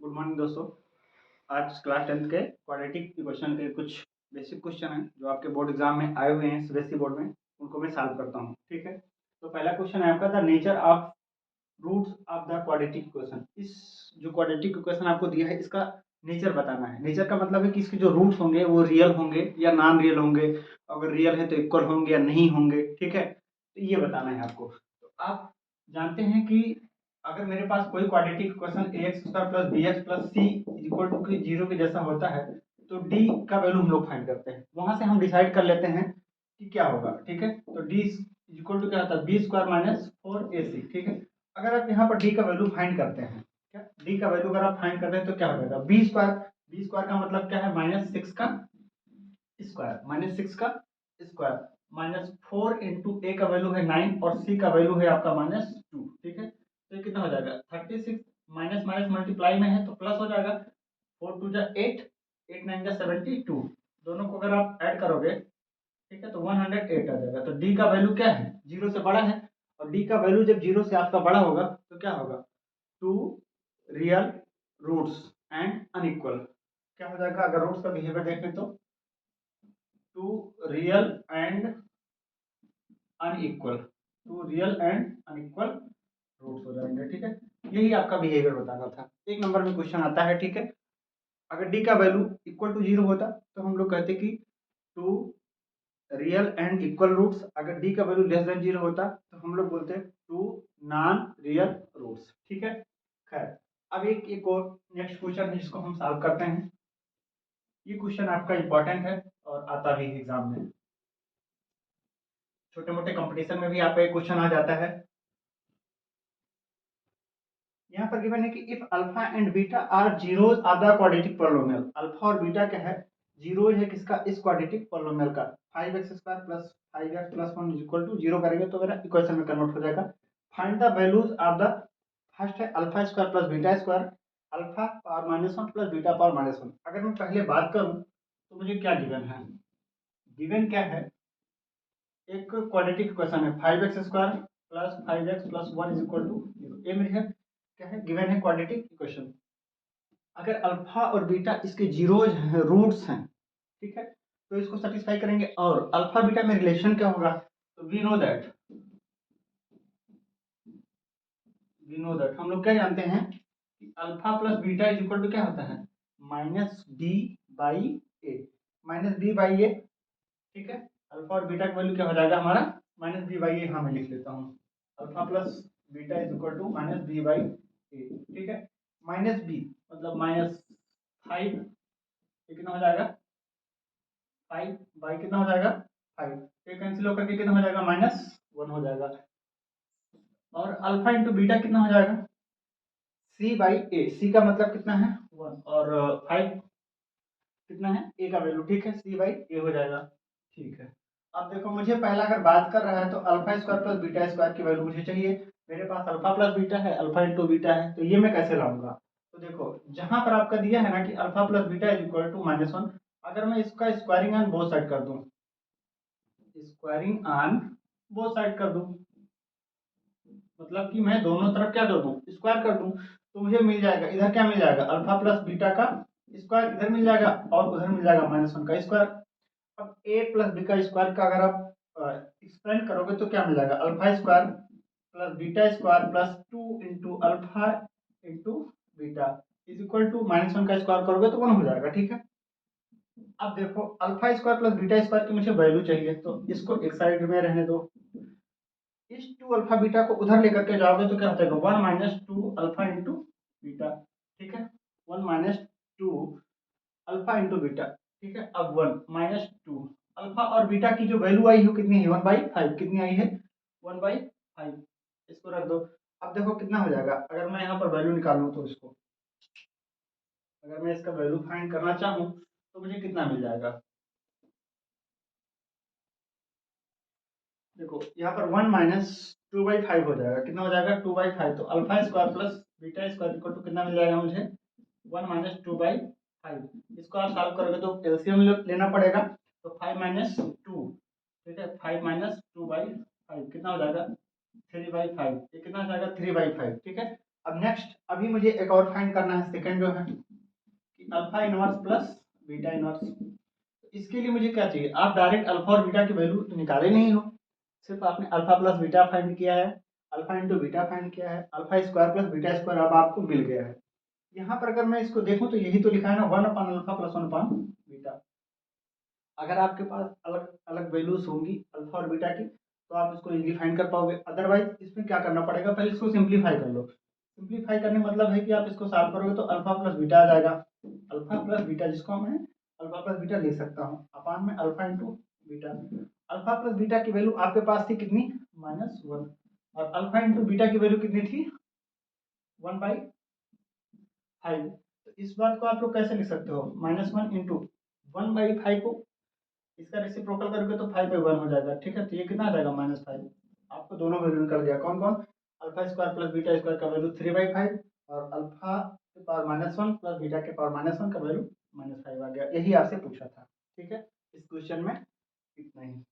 Good morning दोस्तों। आज class 10th के क्वाड्रेटिक इक्वेशन के कुछ बेसिक क्वेश्चन हैं जो आपके बोर्ड एग्जाम में आए हुए हैं सीबीएसई बोर्ड में, उनको मैं सॉल्व करता हूँ। ठीक है, तो पहला क्वेश्चन है आपका the nature of roots of the quadratic equation. इस जो क्वाड्रेटिक इक्वेशन आपको दिया है इसका नेचर बताना है। नेचर का मतलब है कि इसके जो रूट्स होंगे वो रियल होंगे या नॉन रियल होंगे, अगर रियल है तो इक्वल होंगे या नहीं होंगे। ठीक है, तो ये बताना है आपको। तो आप जानते हैं कि अगर मेरे पास कोई quadratic equation a x square plus b x plus c equal to zero के जैसा होता है तो डी का वैल्यू हम लोग फाइंड करते हैं, वहां से हम डिसाइड कर लेते हैं कि क्या होगा। ठीक है, तो डी इक्वल टू क्या होता है बी स्क्वायर माइनस फोर ए सी। ठीक है, अगर आप यहाँ पर डी का वैल्यू फाइंड करते हैं, क्या डी का वैल्यू अगर आप फाइंड करते हैं तो क्या हो जाएगा बी स्क्वायर। बी स्क्वायर का मतलब क्या है माइनस सिक्स का स्क्वायर, माइनस सिक्स का स्क्वायर माइनस फोर इंटू ए का वैल्यू है नाइन और सी का वैल्यू है आपका माइनस टू। ठीक है, तो ये कितना हो जाएगा 36 माइनस माइनस मल्टीप्लाई में है तो प्लस हो जाएगा, फोर टू जा एट, एट नाइन जा 72, दोनों को अगर आप ऐड करोगे ठीक है तो 108 आ जाएगा। तो डी का वैल्यू क्या है जीरो से बड़ा है, और डी का वैल्यू जब जीरो से आपका बड़ा होगा तो क्या होगा two real roots and unequal. क्या हो जाएगा अगर रूट्स का बिहेवियर देखें तो two real and unequal, two real and unequal roots हो जाएंगे। ठीक है, यही आपका बिहेवियर बताना था। एक नंबर में क्वेश्चन आता है। ठीक है, अगर डी का वैल्यू इक्वल टू जीरो होता तो हम लोग कहते कि two real and equal roots, अगर डी का वैल्यू लेस देन जीरो होता तो हम लोग बोलते टू नॉन रियल रूट्स। ठीक है, खैर अब एक और नेक्स्ट क्वेश्चन है जिसको हम सॉल्व करते हैं। ये क्वेश्चन आपका इंपॉर्टेंट है और आता भी एग्जाम में, छोटे मोटे कंपटीशन में भी आपका एक क्वेश्चन आ जाता है। यहाँ पर गिवन है कि if alpha and beta are zeros of the quadratic polynomial, alpha और बीटा क्या है जीरोज है किसका इस क्वाड्रेटिक पॉलिनोमियल का, 5x² plus 5x plus 1 equal to zero करेंगे तो मेरा इक्वेशन में कन्वर्ट हो जाएगा। Find the values of the first है alpha square plus beta square, alpha power minus one plus beta power minus one. अगर मैं पहले बात करूं तो मुझे क्या गिवन है, गिवन क्या है एक क्वाड्रेटिक इक्वेशन है 5x² plus 5x plus 1 is equal to zero. ये मेरे क्या है गिवन है क्वाड्रेटिक इक्वेशन। अगर अल्फा और बीटा इसके जीरोज हैं रूट्स हैं, ठीक है, तो इसको सेटिस्फाई करेंगे। और अल्फा बीटा में रिलेशन क्या होगा तो वी नो दैट हम लोग क्या जानते हैं कि alpha plus beta is equal to क्या होता है minus b by a, minus b by a. ठीक है, अल्फा और बीटा का वैल्यू क्या हो जाएगा हमारा माइनस बी बाई ए। हाँ मैं लिख लेता हूँ alpha plus beta is equal to minus b by a. ठीक है, माइनस बी मतलब माइनस फाइव, ये कितना हो जाएगा फाइव बाई कितना हो जाएगा फाइव, ये कैंसिल होकर के कितना हो जाएगा माइनस वन हो जाएगा। और अल्फा इंटू बीटा कितना हो जाएगा सी बाई ए, सी का मतलब कितना है वन और फाइव कितना है ए का वैल्यू। ठीक है, सी बाई ए हो जाएगा। ठीक है, अब देखो मुझे पहला अगर बात कर रहा है तो alpha square plus beta square की वैल्यू मुझे चाहिए। मेरे पास अल्फा प्लस बीटा है, अल्फा इंटू बीटा है, तो ये मैं कैसे लाऊंगा। तो देखो जहां पर आपका दिया है ना कि alpha plus beta is equal to minus one, अगर मैं इसका स्क्वायरिंग ऑन बोथ साइड कर दूं, स्क्वायरिंग ऑन बोथ साइड कर दूं मतलब कि मैं दोनों तरफ क्या कर दूं स्क्वायर कर दूं, तो मुझे मिल जाएगा इधर क्या मिल जाएगा अल्फा प्लस बीटा का स्क्वायर इधर मिल जाएगा और उधर मिल जाएगा माइनस वन का स्क्वायर। अब ए प्लस बी का स्क्वायर का अगर आप एक्सपेंड करोगे तो क्या मिल जाएगा alpha square plus beta square plus two into alpha into beta is equal to minus one का स्क्वायर करोगे तो वन हो जाएगा। ठीक है, अब देखो alpha square plus beta square की मुझे वैल्यू चाहिए तो इसको एक साइड में रहने दो, इस टू अल्फा बीटा को उधर लेकर के जाओगे तो क्या हो जाएगा one minus to alpha into beta. ठीक है, one minus to alpha into beta. ठीक है, अब वन माइनस टू अल्फा और बीटा की जो वैल्यू आई है कितनी है वन बाई फाइव, कितनी आई है वन बाई फाइव, इसको रख दो। अब देखो कितना हो जाएगा अगर मैं यहाँ पर वैल्यू निकालूं तो इसको अगर मैं इसका वैल्यू फाइंड करना चाहूँ तो मुझे कितना मिल जाएगा। देखो यहाँ पर one minus two by five हो जाएगा, कितना हो जाएगा टू बाई फाइव, तो alpha square plus beta square equal to कितना मिल जाएगा मुझे one minus two by five. इसको आप सॉल्व करोगे तो एलसीएम लेना पड़ेगा, तो फाइव माइनस टू, ठीक है, five minus two by five कितना हो जाएगा थ्री बाई फाइव, ये कितना हो जाएगा थ्री बाई फाइव। ठीक है, अब नेक्स्ट अभी मुझे एक और फाइंड करना है, सेकंड जो है कि alpha inverse plus beta inverse. इसके लिए मुझे क्या चाहिए, आप डायरेक्ट अल्फा और बीटा की वैल्यू निकाले नहीं हो, सिर्फ आपने अल्फा प्लस बीटा फाइंड किया है, अल्फा इंटू बीटा फाइंड किया है, alpha square plus beta square अब आपको मिल गया है। यहाँ पर अगर मैं इसको देखूं तो यही तो लिखा है ना, 1/अल्फा प्लस 1/बीटा। अगर आपके पास अलग अलग वैल्यूज होंगी अल्फा और बीटा की तो आप इसको इजीली फाइंड कर पाओगे, अदरवाइज इसमें क्या करना पड़ेगा, पहले इसको सिंप्लीफाई कर लो। सिंप्लीफाई करने मतलब है कि आप इसको सॉल्व करोगे तो अल्फा प्लस बीटा आ जाएगा, अल्फा प्लस बीटा जिसको मैं अल्फा प्लस बीटा लिख सकता हूँ अपान में alpha into beta. Alpha plus beta की वैल्यू आपके पास थी कितनी, -1, और अल्फा इंटू बीटा की वैल्यू कितनी थी, 1/5। तो इस बात को आप लोग कैसे लिख सकते हो, -1 इंटू 1/5 को इसका रेसिप्रोकल करोगे तो 5/1 हो जाएगा, ठीक है। तो ये कितना आ जाएगा, -5। आपको दोनों वैल्यू निकल गया, कौन कौन, alpha square plus beta square का वैल्यू 3/5 और अल्फा के पावर -1 प्लस बीटा के पावर -1 का वैल्यू -5 आ गया। यही आपसे पूछा था, ठीक है। इस क्वेश्चन में इतना ही।